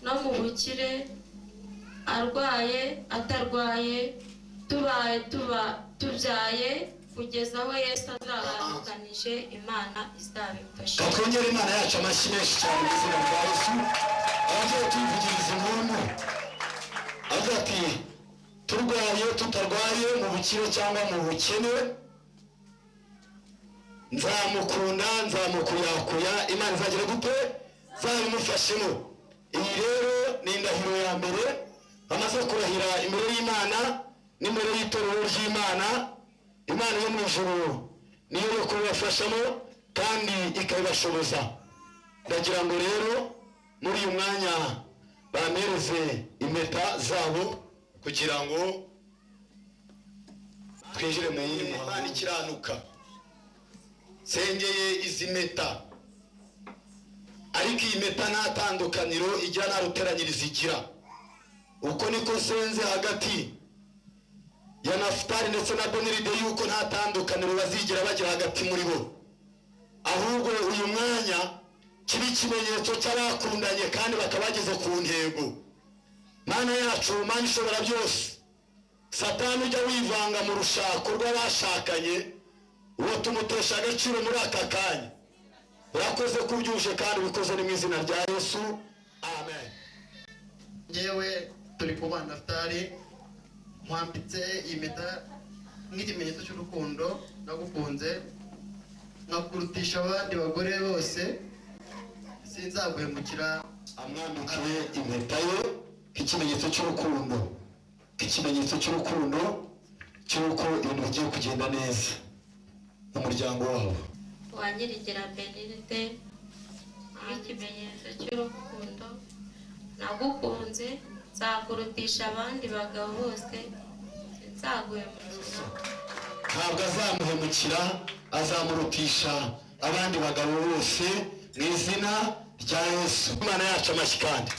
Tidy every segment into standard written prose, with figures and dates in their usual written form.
no mu bukire, arwaye atarwaye, tubaye tubyaye, kugeza aho Yesu azabaganije, Imana izabimfasha. Twongere Imana yacu amashyi menshi cyane mu izina rya Yesu. Abagiye tuyivugiriza impundu avuga ati turwaye tutarwaye, mu bukire cyangwa mu bukene, nzamukunda nzamukuyakuya, Imana izagira gute? Zabimufashemo. Iyi rero ni indahiro ya mbere bamaze kurahira imbere y'Imana n'imbere y'itorero ry'Imana. Imana yo mu ijuru niyo yo kubafashamo kandi ikabibashoboza. Ndagira ngo rero muri uyu mwanya bamereze impeta zabo kugira ngo twinjire mu yindi Imana ikiranuka. Sengeye izi mpeta, ariko iyi mpeta nta tandukaniro igira, nta ruteranyirizo igira. Uko niko senze hagati ya Nafutali ndetse na Beniride yuko nta tandukaniro bazigira bagira hagati muri bo, ahubwo uyu mwanya kiba ikimenyetso cy'abakundanye kandi bakaba bageze ku ntego. Mana yacu, Mana ishobora byose, Satani ujya wivanga mu rushako rw'abashakanye, uwo tumutesha agaciro muri aka kanya. Urakoze kubyuje kandi ubikoze ni mu izina rya Yesu, amen. Njyewe turi ku bana Nafutali, mwambitse impeta nk'ikimenyetso cy'urukundo nagukunze, nkakurutisha abandi bagore bose, sinzaguhemukira. Amwambikiye impeta ye nk'ikimenyetso cy'urukundo, nk'ikimenyetso cy'urukundo cy'uko ibintu bigiye kugenda neza mu muryango wabo. Wanyirigira Beniride nk'ikimenyetso cy'urukundo, nagukunze, nzakurutisha abandi bagabo bose, sinzaguhemukira. Ntabwo azamuhemukira, azamurutisha abandi bagabo bose mu izina rya Yesu. Imana yacu amashyi kandi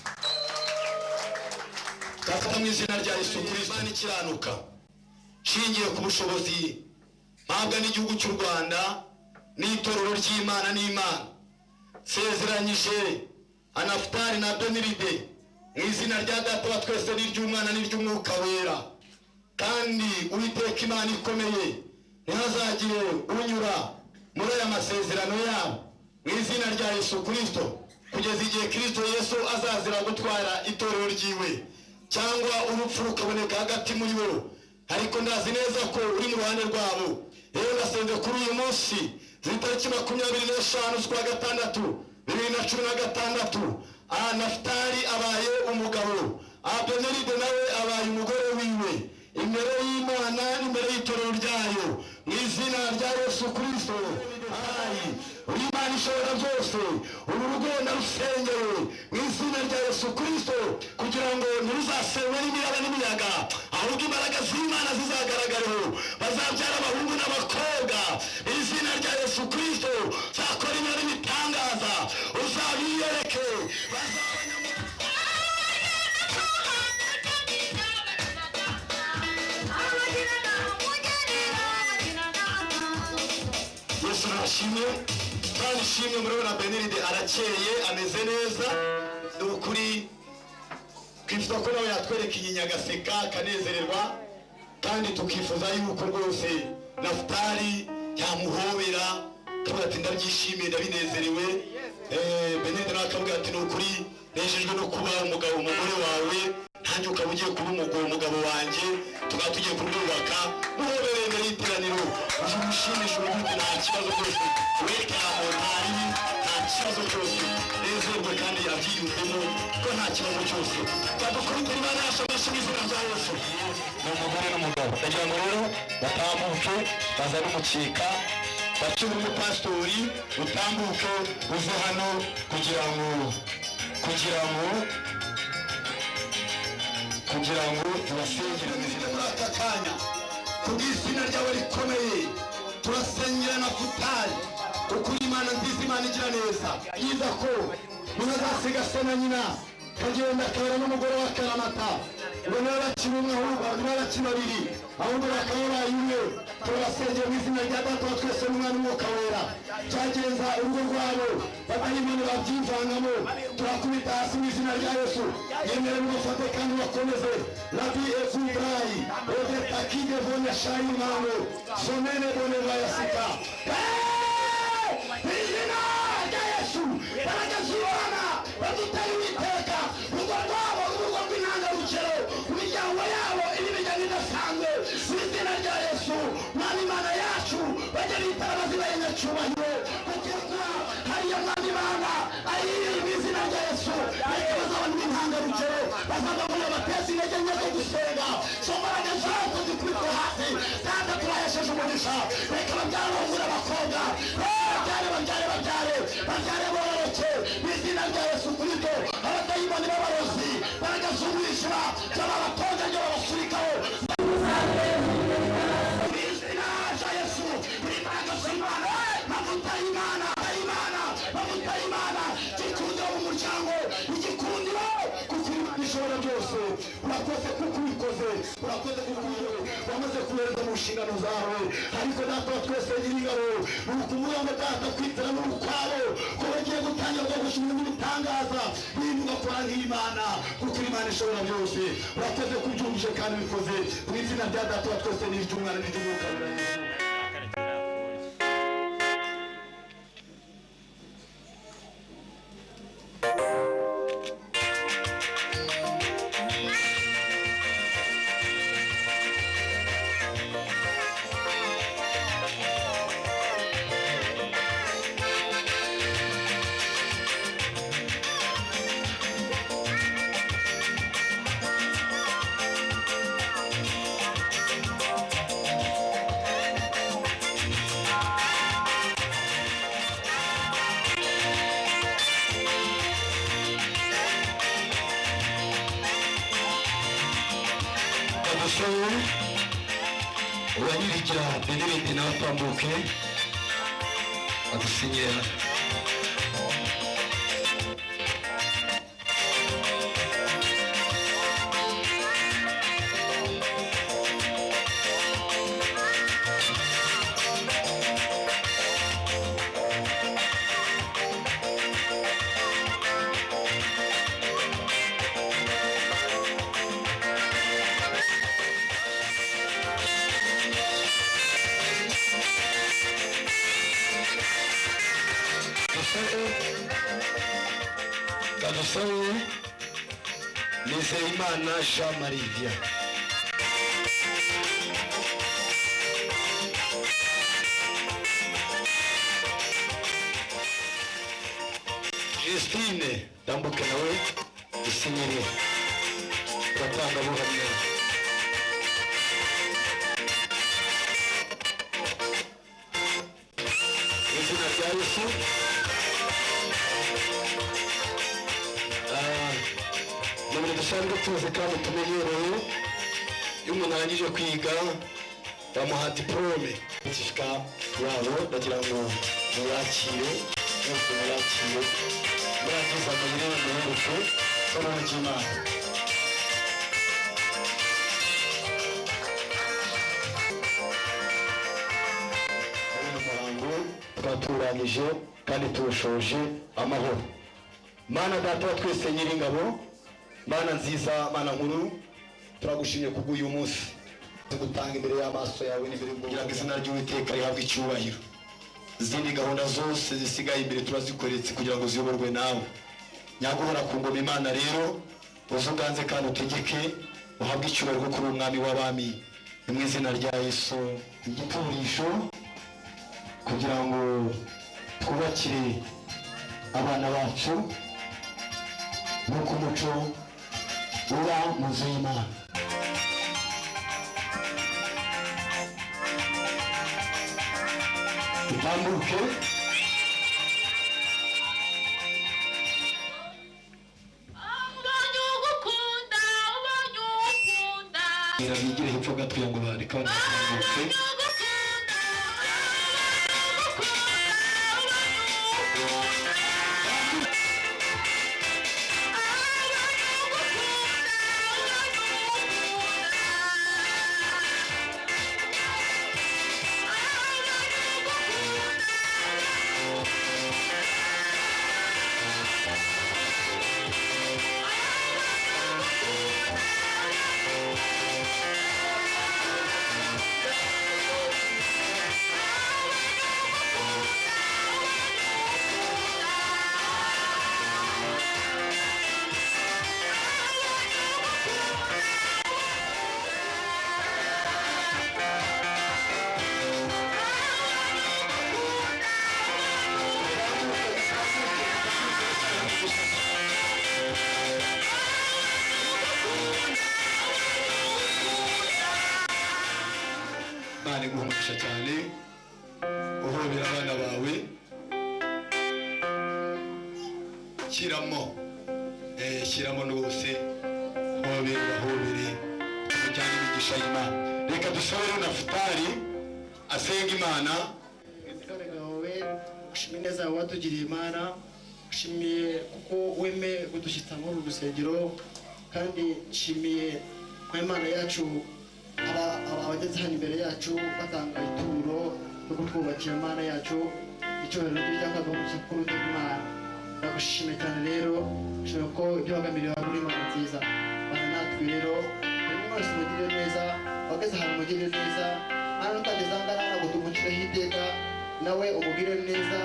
gafata mu izina rya Yesu Kristo. Imana ikiranuka nshingiye ku bushobozi mpabwa n'igihugu cy'u Rwanda n'itorero ry'Imana n'Imana, sezeranyije Nafutali na Beniride mu izina rya Data wa twese n'iry'Umwana n'iry'Umwuka wera, kandi Uwiteka Imana ikomeye ntihazagire unyura muri aya masezerano yabo mu izina rya Yesu Kristo, kugeza igihe Kristo Yesu azazira gutwara itorero ryiwe cyangwa urupfu rukaboneka hagati muri bo. Ariko ndazi neza ko uri mu ruhande rwabo. Rero nasenze kuri uyu munsi z'itariki 25 z'ukwa gatandatu 2016, Nafutali abaye umugabo, Beniride nawe abaye umugore wiwe, imbere y'Imana n'imbere y'itorero ryayo mu izina rya Yesu Kristo. Uri Imana ishobora byose, uru rugo narusengeye mu izina rya Yesu Kristo, kugira ngo ntiruzasenywe n'imiyaga n'imiyaga, ahubwo imbaraga z'Imana zizagaragareho. Bazabyara abahungu n'abakobwa mu izina rya Yesu Kristo. Zakora imirimo n'ibitangaza, uzabiyereke, Yesu arashimye kandi ishimwe. Murabona Beniride arakeye, ameze neza, ni ukuri twifuza ko nawe yatwereka iyi nyagaseka akanezererwa, kandi tukifuza yuko rwose Nafutali yamuhobera akavuga ati ndabyishimiye ndabinezerewe. Beniride nawe akavuga ati ni ukuri nejejwe no kuba umugabo umugore wawe, nanjye ukaba ugiye kuba umugabo wanjye, tukaba tugiye kurwubaka. Muhobereye imbere y'iteraniro, uje umushimisha urubuto, nta kibazo rwose, weke aho ntari, nta kibazo cyose, nezerwe kandi abyiyumvemo ko nta kibazo cyose. Badukubitira Imana yacu amashyi mu izina rya Yesu. Ni umugore n'umugabo. Ndagira ngo rero batambuke bazane umukeka, bace muri pastori, utambuke uze hano kugira ngo tubasengere mu izina muri aka kanya. Kubw'izina ryawe rikomeye turasengera Nafutali, kuko Imana nziza, Imana igira neza. Yiza ko ntazasiga se na nyina, kagenda akabera n'umugore wa Karamata. ngo niba bakiri umwe ahubwo niba bakiri babiri ahubwo bakaba bayimwe turabasengera mu izina rya data wa twese n'umwana w'umwuka wera cyagenza urugo rwabo badayimoni babyivangamo turakubita hasi mu izina rya yesu yemere mubafate kandi bakomeze labi evubrayi odetakide vone shayimano somene bone bayasika izina rya yesu baragazibana badutari witeka urugo rwabo urugo rw'intangarugero imiryango yabo imiryango idasanzwe mu izina rya yesu mwami imana yacu bajya bitara amazina y'inyacyubahiro bakeka hariya mwami imana ayiri mu izina rya yesu ariko bazabona intangarugero bazabona bateza intege nke zo gusenga zo mbaraga zose zikubitwe hasi kandi turahesheje umugisha reka babyara bahura abakobwa babyare bororoke mu izina rya yesu kristo abadayimoni b'abarozi baragazumwishyura cyangwa abatoza ryo babasurikaho mu izina rya yesu muri imbaraga z'imana mavuta y'imana mavuta y'imana gikundiro mu muryango igikundiro kuko bishobora byose urakoze kuko ubikoze urakoze kuko wamaze kubereza mu nshingano zawe ariko data wa twese nyir'ingabo ni ukumuha data kwitira n'urukwabo ko bagiye gutangira gushimira n'ibitangaza bivuga ko ari imana kuko imana ishobora byose urakoze kubyumvise kandi bikoze mu izina rya data wa twese n'iry'umwana n'iry'umwuka wera Yesu. Uwanyirikira Benedict nawe atambuke adusinyira Kadusabe Nizeyimana Jean Marie Vianney Justine tambuke nawe usinyire uratanga buhamya izina rya Yesu. Nubwo dusanzwe tuzi kandi tumenyereye iyo umuntu arangije kwiga bamuha diplome certifica yabo ndagira ngo muyakire mwese muyakire murangiza muyirebe muheruke sabona cy'Imana umuhango twaturangije kandi tuwushoje amahoro. Mana data wa twese nyir'ingabo, Mana nziza, Mana nkuru, turagushimye kubw'uyu munsi tugutanga imbere y'amaso yawe n'imbere kugira ngo izina ry'Uwiteka rihabwe icyubahiro. Izindi gahunda zose zisigaye imbere turazikoretse kugira ngo ziyoborwe nawe. Nyaguhora ku ngoma Imana rero uzuganze kandi utegeke uhabwe icyubahiro kuri umwami w'abami mu izina rya Yesu. Igiturisho kugira ngo twubakire abana bacu nuko umuco uba mu nzu y'Imana. Utambuke bigire hepfo gatoya ngo bareka batambuke. umugisha cyane uhobera abana bawe shyiramo rwose hobere tujyane imigisha y'Imana. Reka dusabire Nafutali asenga Imana. ushimye neza watugiriye Imana, ushimiye kuko weme gudushyitsa muri uru rusengero, kandi nshimiye ko Imana yacu abageze hano imbere yacu batanga ituro no kutwubakira Imana yacu icyubahiro cy'akwanga gusa kuri Imana. Ndagushimiye cyane rero, nshimye ko ibyo wagamiriye muri Imana nziza. Bana natwe rero buri wese mugirire neza, wageze ahantu mugirire neza, hano utageze aha ngaha ntabwo tumucireho iteka, nawe umugirire neza,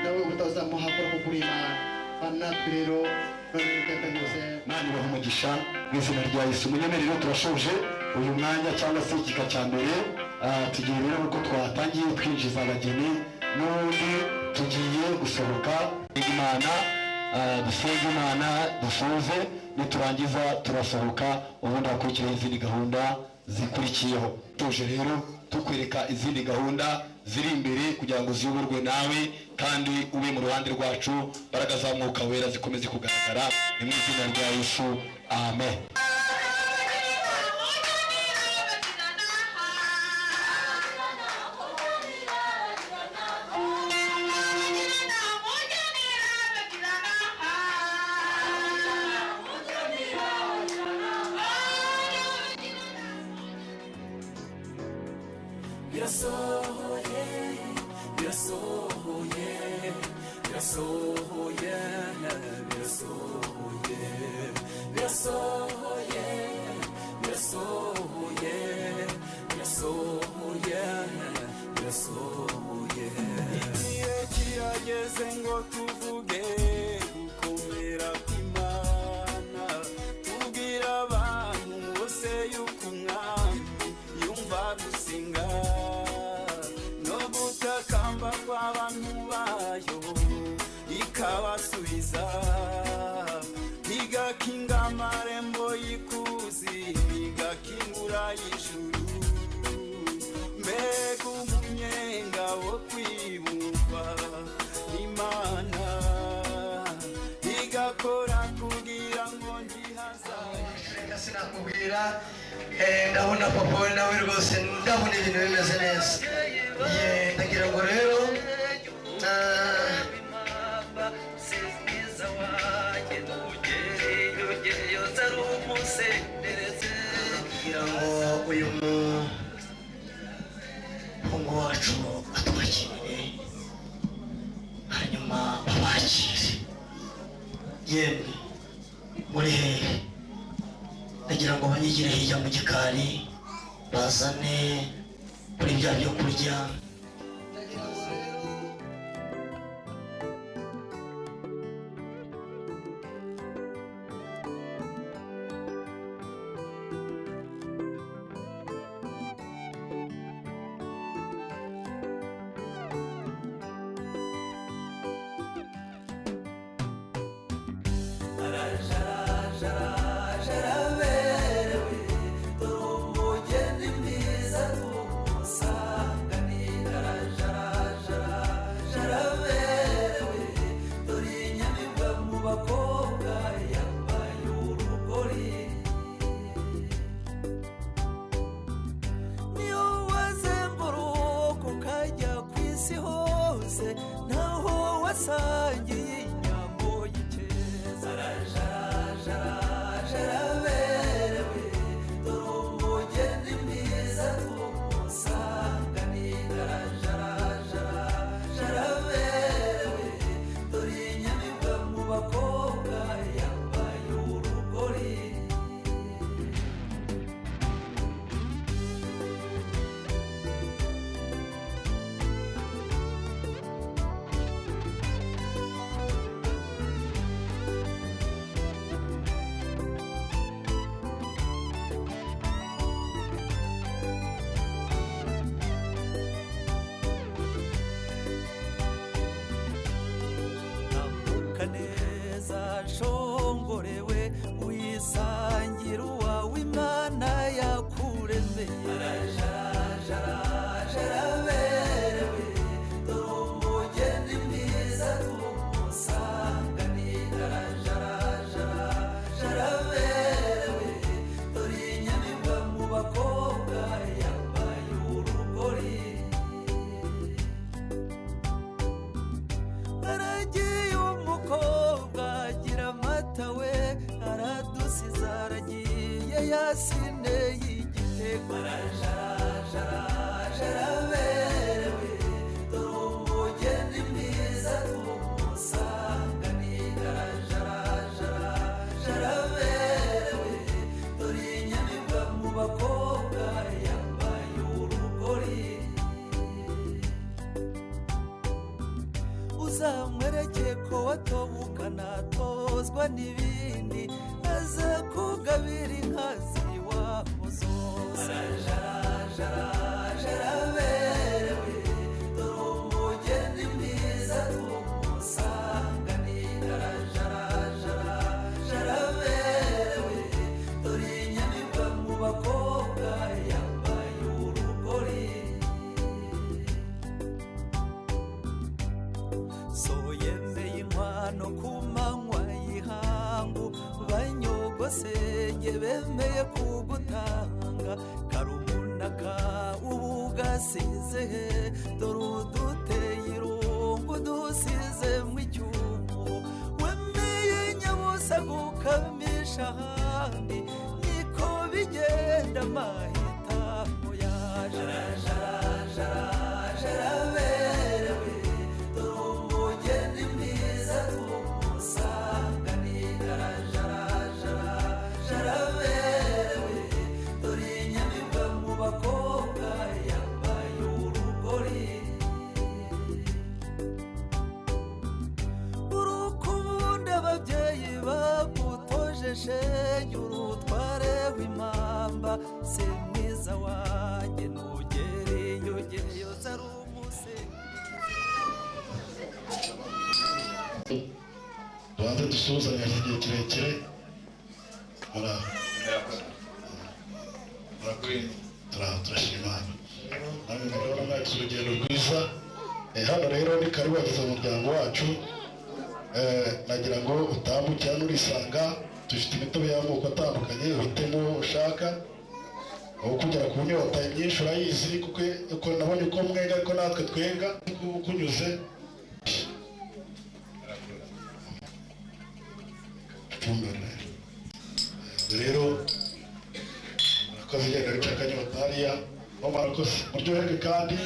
nawe utazamuhakora ko kuri Imana. Bana natwe rero none iteka ryose. Imana ibahe umugisha mu izina rya Yesu. Munyemerere rero turashoje uyu mwanya cyangwa se igika cya mbere. Tugiye rero uko twatangiye twinjiza abageni, n'ubundi tugiye gusohoka Imana, dusenga Imana dusoze, niturangiza turasohoka, ubundi hakurikiraho izindi gahunda zikurikiyeho. Tuje rero tukwereka izindi gahunda ziri imbere kugira ngo ziyoborwe nawe kandi ube mu ruhande rwacu. Imbaraga za Mwuka Wera zikomeze kugaragara mu izina rya Yesu, amen. Igihe kirageze ngo tuvuge gukomera kw'Imana, tubwira abantu bose yuko umwami yumva gusenga no gutakamba kw'abantu bayo ikabasubiza, igakinga amarembo y'ikuzi, igakingura y'ijuru. Mbega umunyenga wo kwibumva Imana igakora kugira ngo Reka sinakubwira, ndabona papa we nawe rwose ndabona ibintu bimeze neza. Ndagira ngo rero kugira ngo uyu muhungu wacu atwakire, hanyuma babakire. Yemwe muri hehe? Ndagira ngo banyigire hirya mu gikari, bazane kuri bya byo kurya. Imana yakuremeye. impyisi zaragiye yasine y'igitego jaraberewe dore umugeni mwiza tumusanganira jaraberewe dore inyamibwa mu bakobwa yambaye urugori uzamwereke ko watobuka natozwa n'ibindi aza kugabira inka z'iwabo zose jaraberewe dore umugeni mwiza tumusanganira jaraberewe dore inyamibwa mu bakobwa yambaye urugori soyemeye inkwano ku manywa y'ihangu banyogosenge bemeye kugutanga karumunaka ubu gasize dore uduteye irungu dusize mu icyumu wemeye nyabusa gukamisha ahandi niko bigenda amahitamo yaje jaraberewe dore umugeni mwiza tumusanganira jaraberewe dore inyamibwa mu bakobwa yambaye urugori urukunda ababyeyi bagutoje shenge urutware w'impamba se mwiza wanjye nugere iyo ugeyo zari umusenyi tubanze dusuhuzanya igihe kirekire turashima namwe murabona mwagize urugendo rwiza hano rero ni karibu wagize umuryango wacu nagira ngo utambuke hano urisanga dufite imitobe y'amoko atandukanye uhitemo ushaka aho kugera ku nyota nyinshi urayizi kuko nabonye ko mwenga ariko natwe twenga kunyuze rero murakoze igenda ricaka nyotariya bo murakoze muryoherwe kandi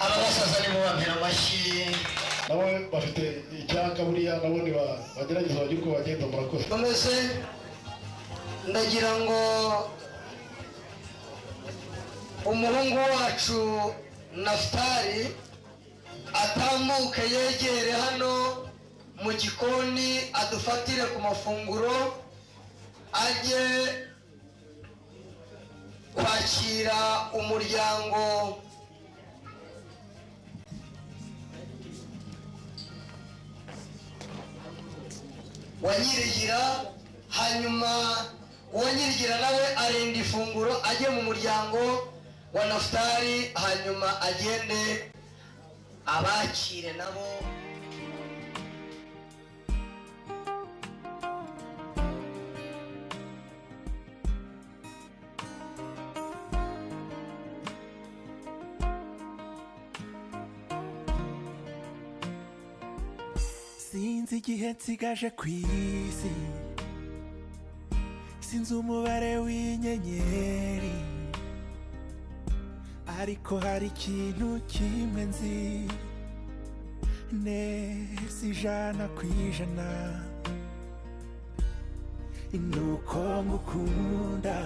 abasaza ni mubampera amashyi nabo bafite icyaka buriya nabo bagerageza bagire uko bagenda murakoze komeze ndagira ngo umuhungu wacu Nafutali atambuke yegere hano mu gikoni adufatire ku mafunguro ajye kwakira umuryango wa Nyirigira hanyuma uwo Nyirigira nawe arinda ifunguro ajye mu muryango wa Nafutali hanyuma agende abakire nabo sinzi igihe nsigaje ku isi sinzi umubare w'inyenyeri ariko hari ikintu kimwe nzi neza 100% nuko ngukunda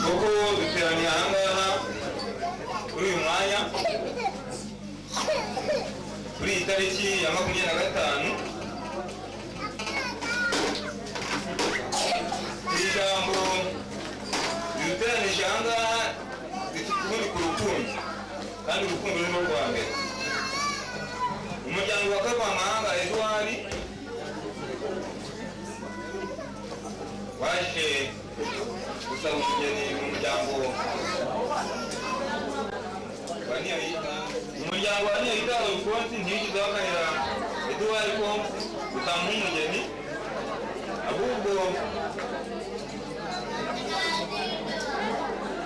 kuko duteraniye ahangaha kuri uyu mwanya kuri iyi tariki ya 25 ijambo riduteranije ahangaha rifite ubundi ku rukundo kandi urukundo rurimo rwa mbere umuryango wa Kavamahanga Edouard waje gusaba umugeni mu muryango wa Ntiyayita Alphonse ntiyigeze ahakanira Edouard ko utamuha umugeni ahubwo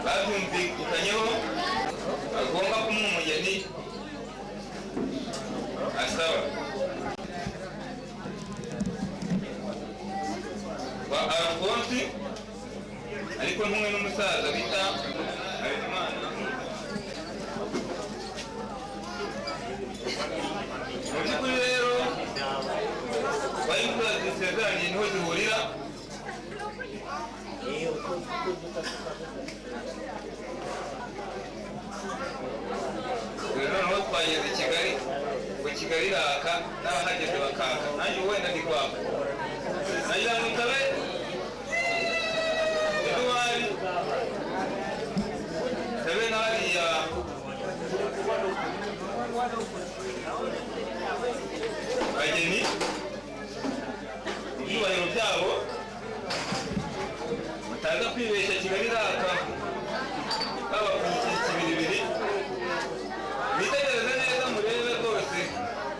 babyumvikanyeho agomba kumuha umugeni asaba wa Alphonse ariko ntumwe n'umusaza bita Habimana. Mu by'ukuri rero bari imfura zisezeranye niho zihurira. Noneho twageze i Kigali, ngo Kigali iraka n'abahageze bakaka, nanjye wenda ndi kwaka nagira ngo nsabe Eduwari sabe n'abariya bageni ibyubahiro byabo bataza kwibeshya Kigali iraka babakurikiye ikibiribiri, bitegereze neza murebe rwose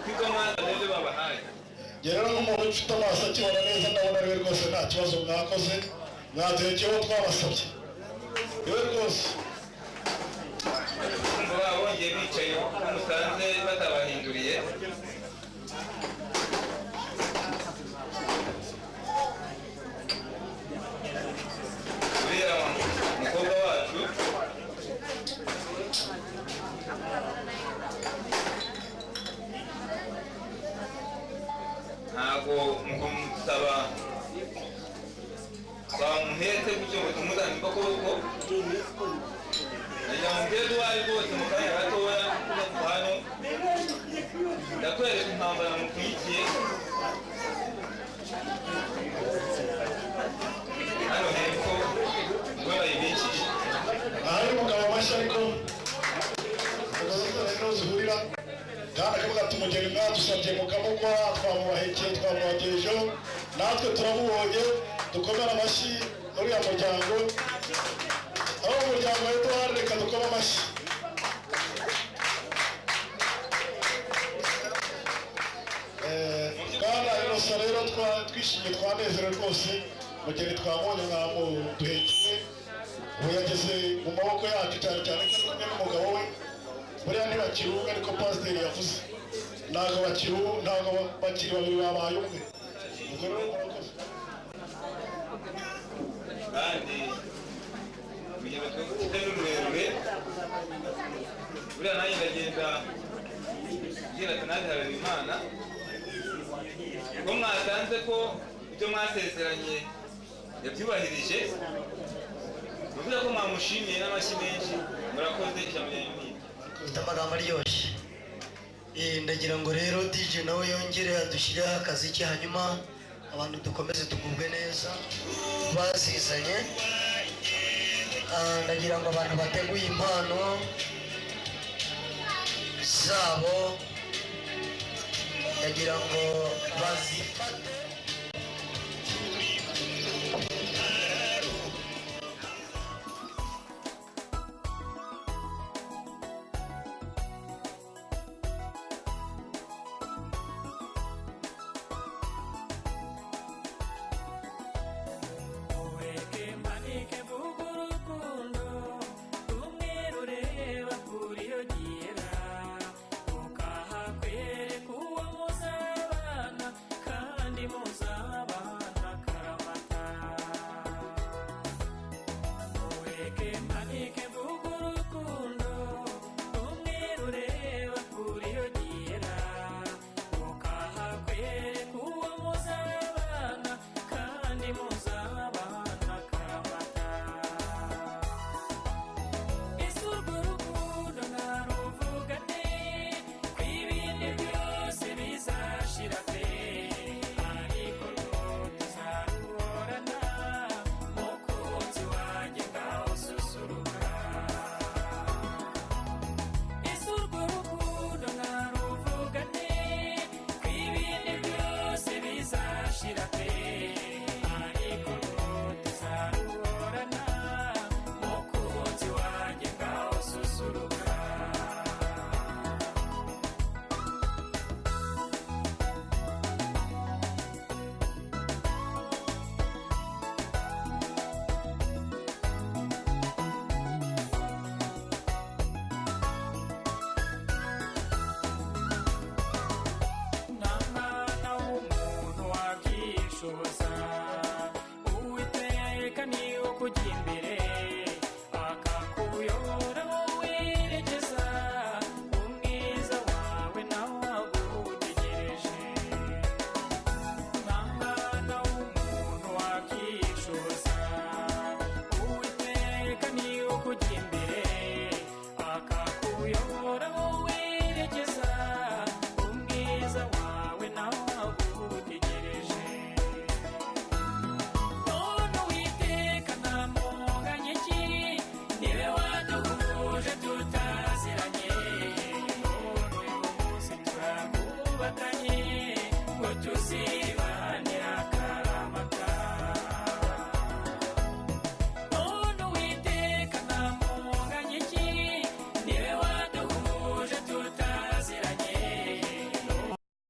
kw'ibyo mwaje babahaye. rero nk'umuntu ufite amaso akibona neza ndabona ariwe rwose nta kibazo mwakoze, mwaduhekeho twabasabye iwe rwose. Kumva baba bongeye bicaye musanze batabahinduriye, uriya umukobwa wacu ntabwo mumusaba bamuhetse gutyo ngo tumuzane akaboko, nagira ngo mbere duhari rwose mu kanya gatoya tuza kuva hano ndakwereka intambara mukurikiye hano hepfo ngo bayibikije. Aha ni umugabo mashya ariko niho zihurira kandi akavuga ati umugeni mwadusabye mukamukwa, twamubahekeye twamubagejeho, natwe turamubonye, dukomere amashyi uriya muryango. Aho umuryango wa Eduwari reka dukome amashyi. Bwana Inosa rero twishimye twanezerewe rwose, umugeni twamubonye mwamuduhekeye, ubu yageze mu maboko yacu cyane cyane ko ari kumwe n'umugabo we. Buriya ntibakiri umwe ariko pasiteri yavuze, ntabwo bakiri babiri babaye umwe. Ubwo rero murakoze. Kandi urugendo dufite ni rurerure, buriya nanjye ndagenda mbwira ati nanjye Habimana ko mwasanze ko ibyo mwasezeranye yabyubahirije, bivuze ko mwamushimiye n'amashyi menshi, murakoze ijambo ryanyu. Mfite amagambo aryoshye. Ndagira ngo rero DJ nawe yongere adushyireho akazi ke, hanyuma abantu dukomeze tugubwe neza bazizanye. Ndagira ngo abantu bateguye impano zabo ndagira ngo bazifate. Kandi kujya imbere